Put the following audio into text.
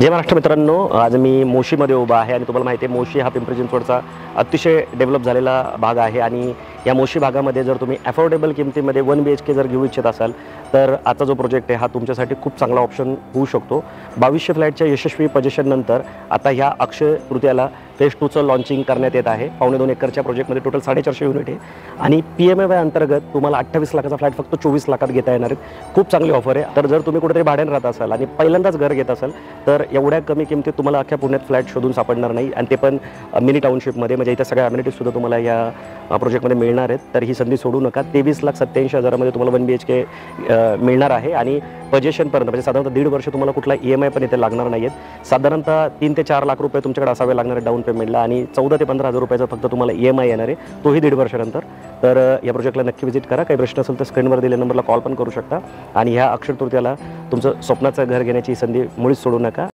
जय महाराष्ट्र मित्रांनो, आज मी मोशीमध्ये उभा आहे आणि तुम्हाला माहिती आहे मोशी हा पिंपरी चिंचवडचा अतिशय डेव्हलप झालेला भाग आहे आणि या मोशी भागामध्ये जर तुम्ही अफोर्डेबल किमतीमध्ये 1 BHK जर घेऊ इच्छित असाल तर आजचा जो प्रोजेक्ट आहे हा तुमच्यासाठी खूप चांगला ऑप्शन होऊ शकतो। 2200 फ्लॅटच्या यशस्वी पोझिशननंतर आता ह्या अक्षय तृतीयाला फेज 2चं लॉन्चिंग करण्यात येत आहे। 2.5 एकरच्या प्रोजेक्टमध्ये टोटल 450 युनिट आहे आणि PMAY अंतर्गत तुम्हाला 28 लाखाचा फ्लॅट फक्त 24 लाखात घेता येणार आहे। खूप चांगली ऑफर आहे। तर जर तुम्ही कुठेतरी भाड्याने राहत असाल आणि पहिल्यांदाच घर घेत असाल तर एवढ्या कमी किमतीत तुम्हाला अख्ख्या पुण्यात फ्लॅट शोधून सापडणार नाही आणि ते पण मिनी टाउनशिपमध्ये, म्हणजे इथे सगळ्या अम्युनिटीज सुद्धा तुम्हाला या प्रोजेक्टमध्ये मिळणार आहेत। तर ही संधी सोडू नका। 23,87,000 तुम्हाला 1 BHK मिळणार आहे आणि पोझिशनपर्यंत म्हणजे साधारणतः 1.5 वर्ष तुम्हाला कुठला EMI पण इथे लागणार नाही आहेत। साधारणतः 3 ते 4 लाख रुपये तुमच्याकडे असावे लागणार डाऊन पेमेंटला आणि 14 ते 15,000 रुपयाचा फक्त तुम्हाला EMI येणार आहे, तोही 1.5 वर्षानंतर। तर या प्रोजेक्टला नक्की व्हिजिट करा। काही प्रश्न असेल तर स्क्रीनवर दिलेल्या नंबरला कॉल पण करू शकता आणि ह्या अक्षय तृतीयाला तुमचं स्वप्नाचं घर घेण्याची संधी मुळीच सोडू नका।